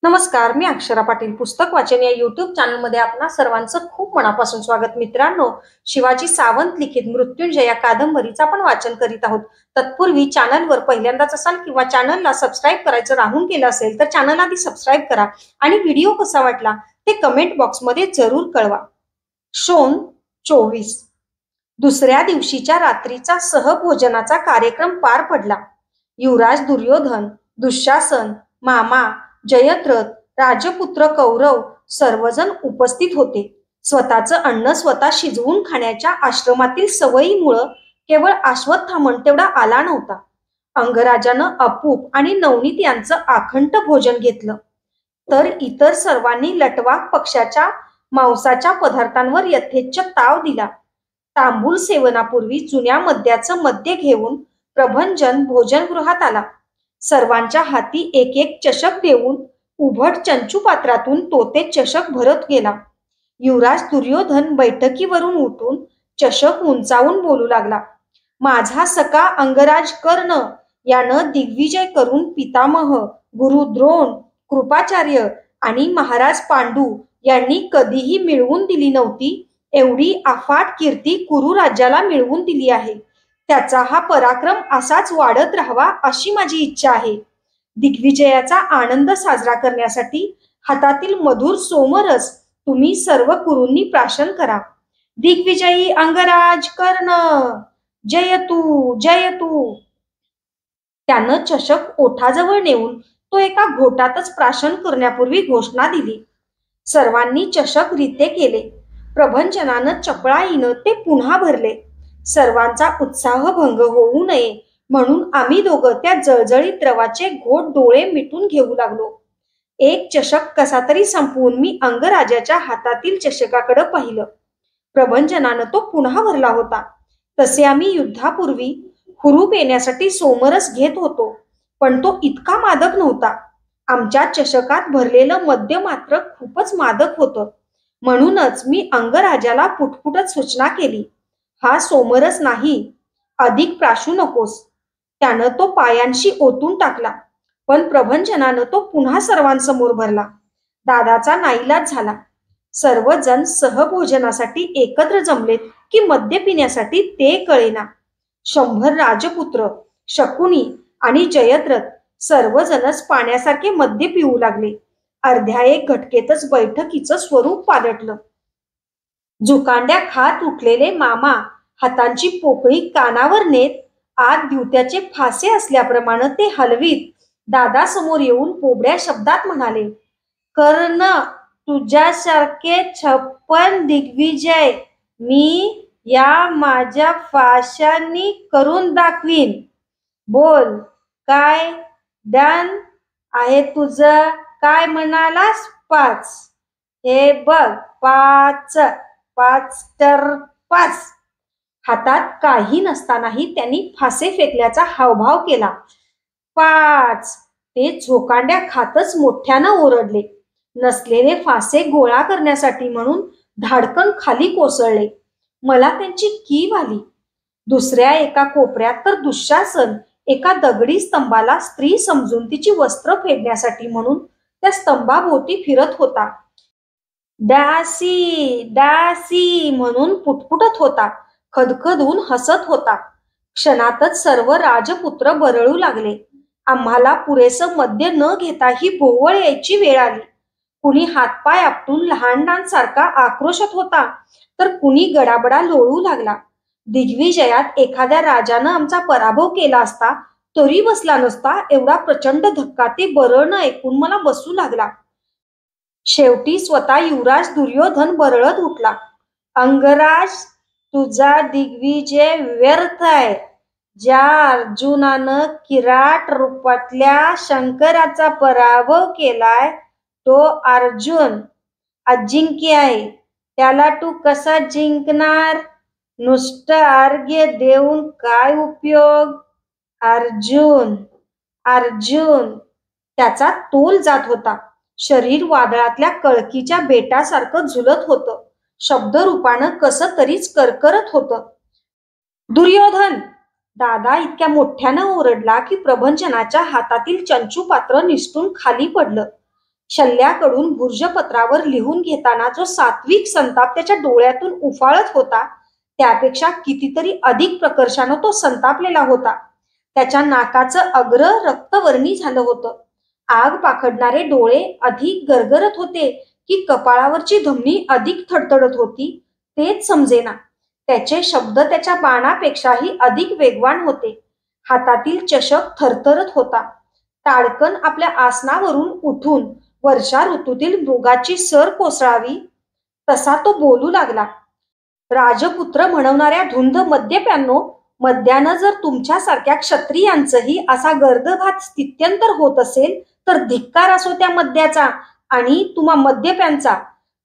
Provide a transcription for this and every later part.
नमस्कार, मी अक्षरा पाटील. पुस्तक वाचन या युट्यूब चॅनलमध्ये आपणा सर्वांचं खूप मनापासून स्वागत. मित्रांनो, शिवाजी सावंत लिखित मृत्युंजय या कादंबरीचं आपण वाचन करीत आहोत. तत्पूर्वी चॅनलवर पहिल्यांदाच असाल किंवा चॅनलला सबस्क्राईब करायचं राहून गेलं असेल तर चॅनल आधी सबस्क्राईब करा आणि व्हिडिओ कसा वाटला ते कमेंट बॉक्समध्ये जरूर कळवा. शोण 24. दुसऱ्या दिवशीच्या रात्रीचा सहभोजनाचा कार्यक्रम पार पडला. युवराज दुर्योधन, दुःशासन, मामा, जयद्रथ, राजपुत्र कौरव सर्वजण उपस्थित होते. स्वतःचं अन्न स्वतः शिजवून खाण्याच्या आश्रमातील सवयीमुळं केवळ अश्वत्थामन तेवढा आला नव्हता. अंगराजानं अपूप आणि नवनीत यांचं आखंड भोजन घेतलं, तर इतर सर्वांनी लटवाक पक्षाच्या मांसाच्या पदार्थांवर यथेच्छ ताव दिला. तांबूल सेवनापूर्वी जुन्या मद्याचं मद्य घेऊन प्रभंजन भोजनगृहात आला. सर्वांच्या हाती एक एक चषक देऊन उभट चंचू पात्रातून तो ते चषक भरत गेला. युवराज दुर्योधन बैठकीवरून उठून चषक उंचावून बोलू लागला. माझा सखा अंगराज कर्ण यानं दिग्विजय करून पितामह, गुरु द्रोण, कृपाचार्य आणि महाराज पांडू यांनी कधीही मिळवून दिली नव्हती एवढी अफाट कीर्ती कुरु राज्याला मिळवून दिली आहे. त्याचा हा पराक्रम असाच वाढत राहावा अशी माझी इच्छा आहे. दिग्विजयाचा आनंद साजरा करण्यासाठी हातातील मधुर सोमरस तुम्ही सर्व कुरूंनी प्राशन करा. दिग्विजयी अंगराज कर्ण, जयतू जयतू. त्यानं चषक ओठाजवळ नेऊन तो एका घोटातच प्राशन करण्यापूर्वी घोषणा दिली. सर्वांनी चषक रिते केले. प्रभंजनानं चपळाईनं ते पुन्हा भरले. सर्वांचा उत्साह भंग होऊ नये म्हणून आम्ही दोघं त्या जळजळीत द्रवाचे घोट डोळे मिटून घेऊ लागलो. एक चषक कसा तरी संपवून मी अंगराजाच्या हातातील चषकाकडे पाहिलं. प्रभंजनानं तो पुन्हा भरला होता. तसे आम्ही युद्धापूर्वी हुरूप येण्यासाठी सोमरस घेत होतो, पण तो इतका मादक नव्हता. आमच्या चषकात भरलेलं मद्य मात्र खूपच मादक होतं. म्हणूनच मी अंगराजाला पुटपुटत सूचना केली, हा सोमरस नाही, अधिक प्राशू नकोस. त्यानं तो पायांशी ओतून टाकला, पण प्रभंजनानं तो पुन्हा सर्वांसमोर भरला. दादाचा नाईलाज झाला. सर्वजण सहभोजनासाठी एकत्र जमलेत की मद्य पिण्यासाठी ते कळेना. 100 राजपुत्र, शकुनी आणि जयद्रथ सर्वजणच पाण्यासारखे मद्य पिऊ लागले. अर्ध्या एक घटकेतच बैठकीचं स्वरूप पालटलं. जुकांड्या खात उठलेले मामा हातांची पोकळी कानावर नेत आत दिवत्याचे फासे असल्याप्रमाणे ते हलवीत दादा समोर येऊन बोबड्या शब्दात म्हणाले, कर्ण, तुझ्यासारखे 56 दिग्विजय मी या माझ्या फाशांनी करून दाखवीन. बोल, काय डन आहे तुझं? काय म्हणालास? 5. हे बघ, 5 तर 5. हातात काही नसतानाही त्यांनी फासे फेकल्याचा हावभाव केला. 5. ते झोकांड्या खातच मोठ्यानं ओरडले. नसलेले फासे गोळा करण्यासाठी म्हणून धाडकन खाली कोसळले. मला त्यांची कीव आली. दुसऱ्या एका कोपऱ्यात तर दुःशासन एका दगडी स्तंभाला स्त्री समजून तिची वस्त्र फेडण्यासाठी म्हणून त्या स्तंभाभोवती फिरत होता. दासी दासी म्हणून पुटपुटत होता. खदखदून हसत होता. क्षणातच सर्व राजपुत्र बरळू लागले. आम्हाला पुरेसं मद्य न घेता ही भोवळ यायची वेळ आली. कुणी हातपाय आपटून लहानांसारखा आक्रोशत होता, तर कुणी गडाबडा लोळू लागला. दिग्विजयात एखाद्या राजानं आमचा पराभव केला असता तरी बसला नसता एवढा प्रचंड धक्का ते बरळणं ऐकून मला बसू लागला. शेवटी स्वतः युवराज दुर्योधन बरळत उठला. अंगराज, तुझा दिग्विजय व्यर्थ आहे. ज्या अर्जुनानं किराट रूपातल्या शंकराचा पराभव केलाय तो अर्जुन अजिंक्य आहे. त्याला तू कसा जिंकणार? नुसतं अर्घ्य देऊन काय उपयोग? अर्जुन अर्जुन त्याचा तोल जात होता. शरीर वादळातल्या कळकीच्या बेटासारखं झुलत होतं. शब्दरूपानं कसं तरीच करकरत होतं. दुर्योधन! दादा इतक्या मोठ्यानं ओरडला की प्रभंजनाच्या हातातील चंचू पात्र निसटून खाली पडलं. शल्याकडून भुर्जपत्रावर लिहून घेताना जो सात्विक संताप त्याच्या डोळ्यातून उफाळत होता, त्यापेक्षा कितीतरी अधिक प्रकर्षानं तो संतापलेला होता. त्याच्या नाकाचं अग्र रक्तवर्णी झालं होतं. आग पाखडणारे डोळे अधिक गरगरत होते की कपाळावरची धमनी अधिक थडथडत होती, तेच समजेना. त्याचे शब्द त्याच्या बाणापेक्षाही अधिक वेगवान होते. हातातील चषक थरथरत होता. टाळकन आपल्या आसनावरून उठून वर्षा ऋतूतील मृगाची सर कोसळावी तसा तो बोलू लागला. राजपुत्र म्हणवणाऱ्या धुंद मद्यप्यांनो, मद्यानं जर तुमच्यासारख्या क्षत्रियांचंही असा गर्दघात स्थित्यंतर होत असेल तर धिक्कार असो त्या मद्याचा आणि तुम्हा मद्यप्यांचा.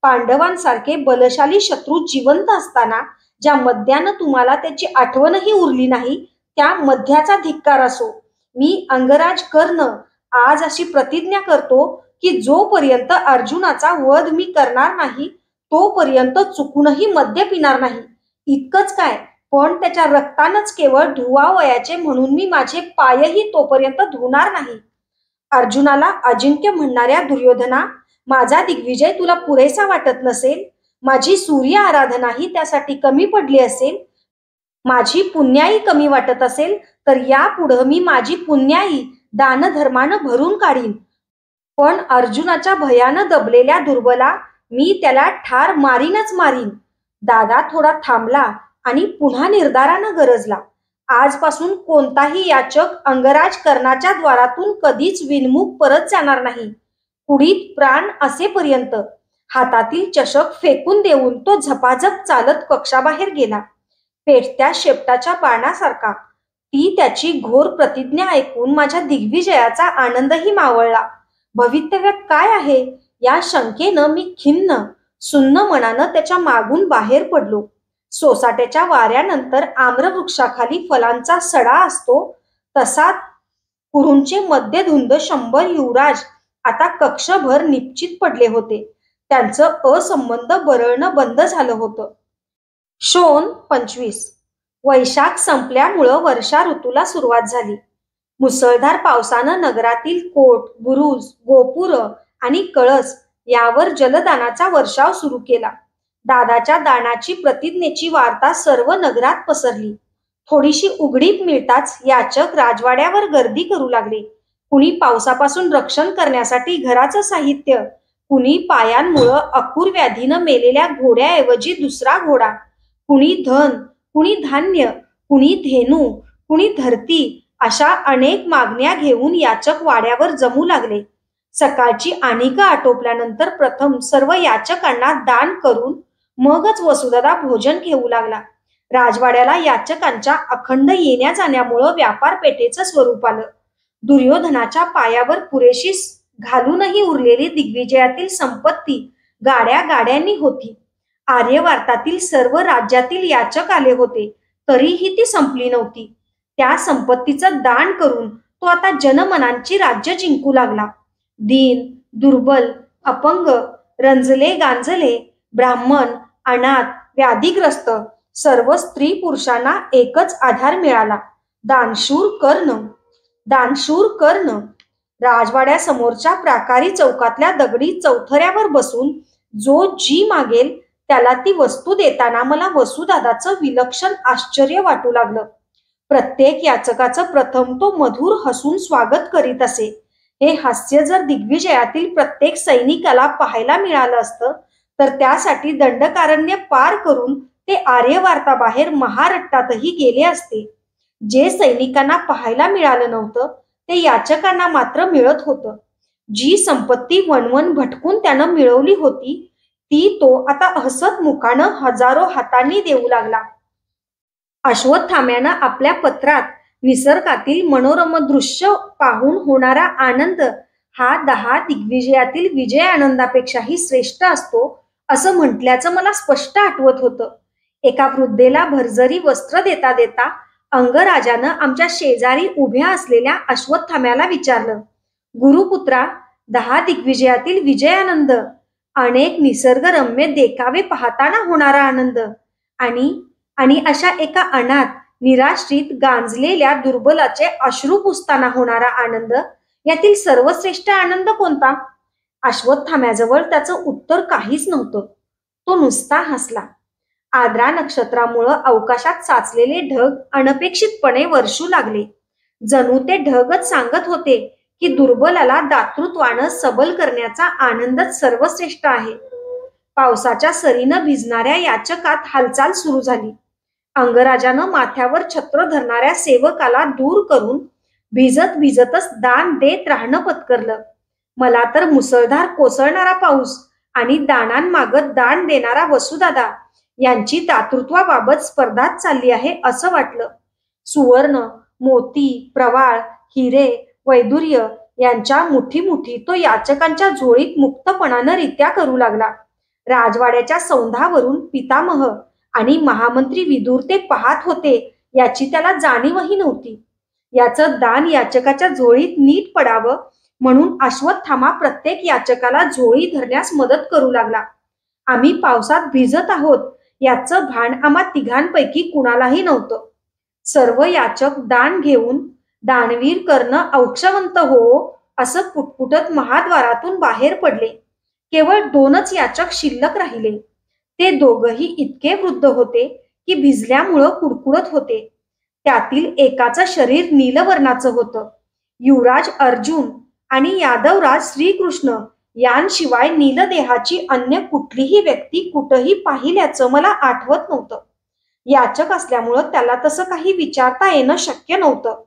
पांडवांसारखे बलशाली शत्रू जिवंत असताना ज्या मद्यानं तुम्हाला त्याची आठवणही उरली नाही, त्या मद्याचा धिक्कार असो. मी अंगराज कर्ण आज अशी प्रतिज्ञा करतो की जोपर्यंत अर्जुनाचा वध मी करणार नाही, तोपर्यंत चुकूनही मद्य पिणार नाही. इतकंच काय, पण त्याच्या रक्तानच केवळ धुवावयाचे म्हणून मी माझे पायही तोपर्यंत धुणार नाही. अर्जुनाला अजिंक्य म्हणणाऱ्या दुर्योधना, माझा दिग्विजय तुला पुरेसा वाटत नसेल, माझी सूर्य आराधनाही त्यासाठी कमी पडली असेल, माझी पुण्याई कमी वाटत असेल, तर यापुढं मी माझी पुण्याई दानधर्मानं भरून काढीन. पण अर्जुनाच्या भयानं दबलेल्या दुर्बला मी त्याला ठार मारीनच मारीन. दादा थोडा थांबला आणि पुन्हा निर्धारानं गरजला. आजपासून कोणताही याचक अंगराज कर्णाच्या द्वारातून कधीच विनमुख परत जाणार नाही. कुडीत प्राण असेपर्यंत. हातातील चषक फेकून देऊन तो झपाझप चालत कक्षाबाहेर गेला. पेटत्या शेपटाच्या बाणासारखा. ती त्याची घोर प्रतिज्ञा ऐकून माझ्या दिग्विजयाचा आनंदही मावळला. भवितव्य काय आहे या शंकेनं मी खिन्न सुन्न मनानं त्याच्या मागून बाहेर पडलो. सोसाट्याच्या वाऱ्यानंतर आम्रवृक्षाखाली फलांचा सडा असतो तसा कुरूंचे मध्यधुंद 100 युवराज आता कक्षभर निश्चित पडले होते. त्यांचं असंबंध बरळणं बंद झालं होतं. शोण 25. वैशाख संपल्यामुळं वर्षा ऋतूला सुरुवात झाली. मुसळधार पावसानं नगरातील कोट, बुरुज, गोपुरं आणि कळस यावर जलदानाचा वर्षाव सुरू केला. दादाच्या दानाची प्रतिज्ञेची वार्ता सर्व नगरात पसरली. थोडीशी उघडीप मिळताच याचक राजवाड्यावर गर्दी करू लागले. कुणी पावसापासून रक्षण करण्यासाठी घराचं साहित्य, कुणी पायांमुळं अकुर व्याधीनं मेलेल्या घोड्याऐवजी दुसरा घोडा, कुणी धन, कुणी धान्य, कुणी धेनू, कुणी धरती अशा अनेक मागण्या घेऊन याचक वाड्यावर जमू लागले. सकाळची आनिका आटोपल्यानंतर प्रथम सर्व याचकांना दान करून मगच वसुदादा भोजन घेऊ लागला. राजवाड्याला याचकांच्या अखंड येण्या जाण्यामुळं व्यापार पेठेचं स्वरूप आलं. दुर्योधनाच्या पायावर पुरेशी घालूनही उरलेली दिग्विजयातील संपत्ती गाड्या गाड्यांनी होती. आर्यवार्तातील सर्व राज्यातील याचक आले होते, तरीही ती संपली नव्हती. त्या संपत्तीचं दान करून तो आता जनमनांची राज्य जिंकू लागला. दीन, दुर्बल, अपंग, रंजले गांजले, ब्राह्मण, अनाथ, व्याधिग्रस्त सर्व स्त्री पुरुषांना एकच आधार मिळाला, दानशूर कर्ण. दानशूर कर्ण राजवाड्यासमोरच्या प्राकारी चौकातल्या दगडी चौथऱ्यावर बसून जो जी मागेल त्याला ती वस्तू देताना मला वसुदादाचं विलक्षण आश्चर्य वाटू लागलं. प्रत्येक याचकाचं प्रथम तो मधुर हसून स्वागत करीत असे. हे हास्य जर दिग्विजयातील प्रत्येक सैनिकाला पाहायला मिळालं असतं तर त्यासाठी दंडकारण्य पार करून ते आर्यवार्ताबाहेर महारट्टातही गेले असते. जे सैनिकांना पाहायला मिळालं नव्हतं ते याचकांना मात्र मिळत होतं. जी संपत्ती वणवण भटकून त्यानं मिळवली होती ती तो आता हसत मुखानं हजारो हातांनी देऊ लागला. अश्वत्थाम्यानं आपल्या पत्रात निसर्गातील मनोरम दृश्य पाहून होणारा आनंद हा 10 दिग्विजयातील विजय आनंदापेक्षाही श्रेष्ठ असतो असं म्हटल्याचं मला स्पष्ट आठवत होतं. एका वृद्धेला भरजरी वस्त्र देता देता अंगराजानं आमच्या शेजारी उभ्या असलेल्या अश्वत्थाम्याला विचारलं, गुरुपुत्रा, 10 दिग्विजयातील विजयानंद, अनेक निसर्गरम्य देखावे पाहताना होणारा आनंद आणि अशा एका अनाथ, निराश्रित, गांजलेल्या दुर्बलाचे अश्रू पुसताना होणारा आनंद, यातील सर्वश्रेष्ठ आनंद कोणता? अश्वत्थाम्याजवळ त्याचं उत्तर काहीच नव्हतं. तो नुसता हसला. आद्रा नक्षत्रामुळं अवकाशात साचलेले ढग अनपेक्षितपणे वर्षू लागले. जणू ते ढगच सांगत होते की दुर्बलाला दातृत्वानं सबल करण्याचा आनंदच सर्वश्रेष्ठ आहे. पावसाच्या सरीनं भिजणाऱ्या याचकात हालचाल सुरू झाली. अंगराजानं माथ्यावर छत्र धरणाऱ्या सेवकाला दूर करून भिजत भिजतच दान देत राहणं पत्करलं. मला तर मुसळधार कोसळणारा पाऊस आणि दानांमागत दान देणारा वसुदादा यांची दातृत्वाबाबत स्पर्धाच चालली आहे असं वाटलं. सुवर्ण, मोती, प्रवाळ, हिरे, वैदुर्य यांच्या मुठी मुठी तो याचकांच्या झोळीत मुक्तपणानं रित्या करू लागला. राजवाड्याच्या सौंधावरून पितामह आणि महामंत्री विदुर ते पाहत होते याची त्याला जाणीवही नव्हती. याचं दान याचकाच्या झोळीत नीट पडावं म्हणून अश्वत्थामा प्रत्येक याचकाला झोळी धरण्यास मदत करू लागला. आम्ही पावसात भिजत आहोत याचं भान आम्हा तिघांपैकी कुणालाही नव्हतं. सर्व याचक दान घेऊन दानवीर करणं औक्षवंत हो असं पुटपुटत महाद्वारातून बाहेर पडले. केवळ 2च याचक शिल्लक राहिले. ते दोघही इतके वृद्ध होते की भिजल्यामुळं कुडकुडत होते. त्यातील एकाचं शरीर नीलवर्णाचं होतं. युवराज अर्जुन आणि यादवराज श्रीकृष्ण यांशिवाय नीलदेहाची अन्य कुठलीही व्यक्ती कुठंही पाहिल्याचं मला आठवत नव्हतं. याचक असल्यामुळं त्याला तसं काही विचारता येणं शक्य नव्हतं.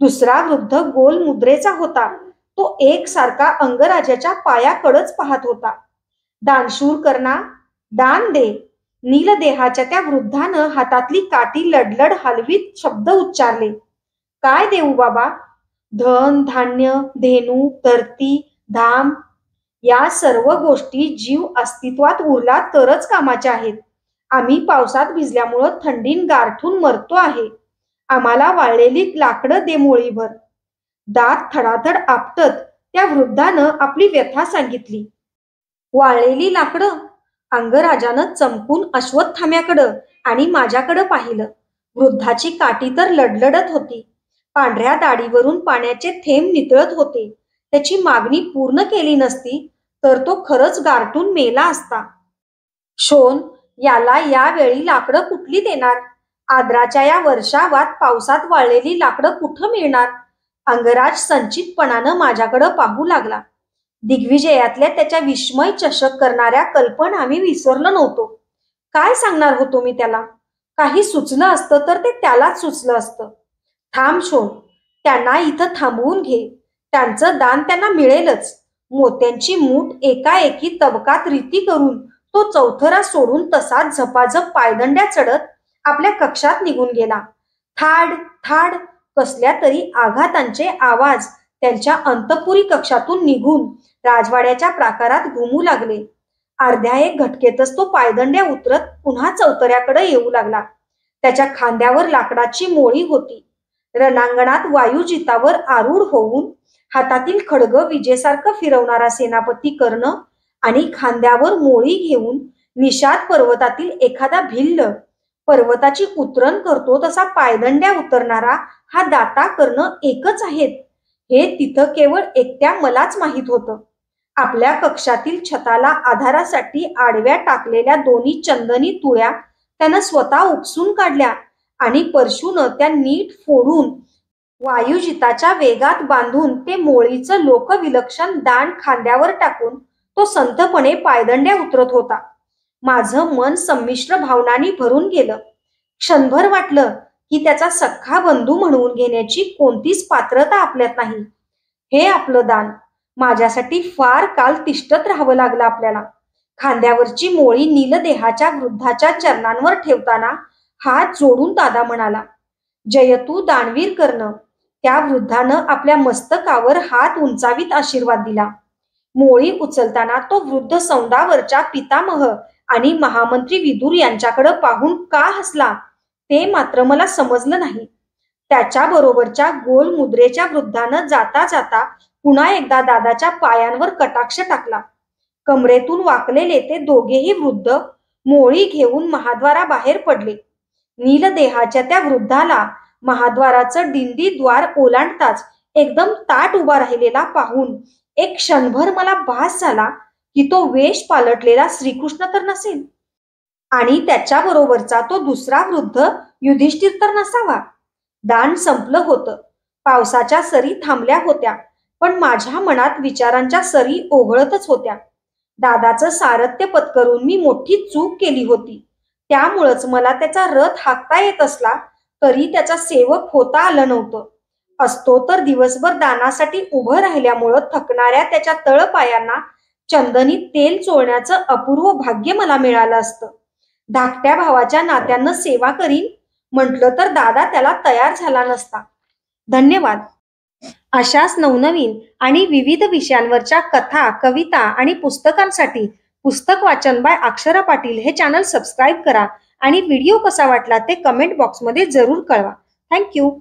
दुसरा वृद्ध गोल मुद्रेचा होता. तो एकसारखा अंगराजाच्या पायाकडंच पाहत होता. दानशूर कर्णा, दान दे. नीलदेहाच्या त्या वृद्धानं हातातली काठी लडलड हलवीत शब्द उच्चारले. काय देऊ बाबा? धन, धान्य, धेनू, धरती, धाम या सर्व गोष्टी जीव अस्तित्वात उरला तरच कामाच्या आहेत. आम्ही पावसात भिजल्यामुळं थंडीन गारठून मरतो आहे. आम्हाला वाळलेली लाकडं दे मोळीभर. दात थडाथड आपटत त्या वृद्धानं आपली व्यथा सांगितली. वाळलेली लाकडं? अंगराजानं चमकून अश्वत्थाम्याकडं आणि माझ्याकडं पाहिलं. वृद्धाची काठी तर लडलडत होती. पांढऱ्या दाढीवरून पाण्याचे थेंब नितळत होते. त्याची मागणी पूर्ण केली नसती तर तो खरंच गारटून मेला असता. शोन, याला यावेळी लाकडं कुठली देणार? आद्राच्या या वर्षावात पावसात वाळलेली लाकडं कुठं मिळणार? अंगराज संचितपणानं माझ्याकडं पाहू लागला. दिग्विजयातल्या त्याच्या विस्मय चषक करणाऱ्या कल्पना आम्ही विसरलो नव्हतो. काय सांगणार होतो मी त्याला? काही सुचलं असतं तर ते त्यालाच सुचलं असतं. थांब शोन, त्यांना इथं थांबवून घे. त्यांचं दान त्यांना मिळेलच. मोत्यांची मूठ एकाएकी तबकात रीती करून तो चौथरा सोडून तसाच झपाझप पायदंड्या चढत आपल्या कक्षात निघून गेला. थाड थाड कसल्या तरी आघातांचे आवाज त्यांच्या अंतपुरी कक्षातून निघून राजवाड्याच्या प्राकारात घुमू लागले. अर्ध्या एक घटकेतच तो पायदंड्या उतरत पुन्हा चौतऱ्याकडे येऊ लागला. त्याच्या खांद्यावर लाकडाची मोळी होती. रणांगणात वायुजितावर आरूढ होऊन हातातील खड्ग विजेसारखं फिरवणारा सेनापती कर्ण आणि खांद्यावर मोळी घेऊन निषाद पर्वतातील एखादा भिल्ल पर्वताची उतरण करतो तसा पायदंड्या उतरणारा हा दाता कर्ण एकच आहेत हे तिथं केवळ एकट्या मलाच माहीत होतं. आपल्या कक्षातील छताला आधारासाठी आडव्या टाकलेल्या 2 चंदनी तुळ्या त्यानं स्वतः उपसून काढल्या आणि परशूनं त्या नीट फोडून वायुजिताच्या वेगात बांधून ते मोळीचं लोकविलक्षण दांड खांद्यावर टाकून तो संथपणे पायदंड्या उतरत होता. माझं मन संमिश्र भावनांनी भरून गेलं. क्षणभर वाटलं की त्याचा सख्खा बंधू म्हणवून घेण्याची कोणतीच पात्रता आपल्यात नाही. हे आपलं दान. माझ्यासाठी फार काल तिष्ठत राहावं लागलं आपल्याला. खांद्यावरची मोळी नीलदेहाच्या वृद्धाच्या चरणांवर ठेवताना हात जोडून दादा म्हणाला, जयतू दानवीर कर्ण. त्या वृद्धानं आपल्या मस्तकावर हात उंचावीत आशीर्वाद दिला. मोळी उचलताना तो वृद्ध सौंदावरच्या पितामह आणि महामंत्री विदुर यांच्याकडे पाहून का हसला ते मात्र मला समजलं नाही. त्याच्या बरोबरच्या गोल मुद्रेच्या वृद्धानं जाता जाता पुन्हा एकदा दादाच्या पायांवर कटाक्ष टाकला. कमरेतून वाकलेले ते दोघेही वृद्ध मोळी घेऊन महाद्वाराबाहेर पडले. नीलदेहाच्या त्या वृद्धाला महाद्वाराचं दिंडी द्वार ओलांडताच एकदम ताठ उभा राहिलेला पाहून एक क्षणभर मला भास झाला की तो वेश पालटलेला श्रीकृष्ण तर नसेल आणि त्याच्या बरोबरचा तो दुसरा वृद्ध युधिष्ठिर तर नसावा. दान संपलं होतं. पावसाच्या सरी थांबल्या होत्या, पण माझ्या मनात विचारांच्या सरी ओघळतच होत्या. दादाचं सारथ्य पत्करून मी मोठी चूक केली होती. त्यामुळंच मला त्याचा रथ हाकता येत असला तरी त्याचा सेवक होता आलं नव्हतं. असतो तर दिवसभर दानासाठी उभं राहिल्यामुळं थकणाऱ्या त्याच्या तळपायांना चंदनी तेल चोळण्याचं अपूर्व भाग्य मला मिळालं असतं. धाकट्या भावाच्या नात्यानं सेवा करीन म्हटलं तर दादा त्याला तयार झाला नसता. धन्यवाद. अशाच नवनवीन आणि विविध विषयांवरच्या कथा, कविता आणि पुस्तकांसाठी पुस्तक वाचन बाय अक्षरा पाटील हे चॅनल सबस्क्राईब करा आणि व्हिडिओ कसा वाटला ते कमेंट बॉक्समध्ये जरूर कळवा. थँक्यू.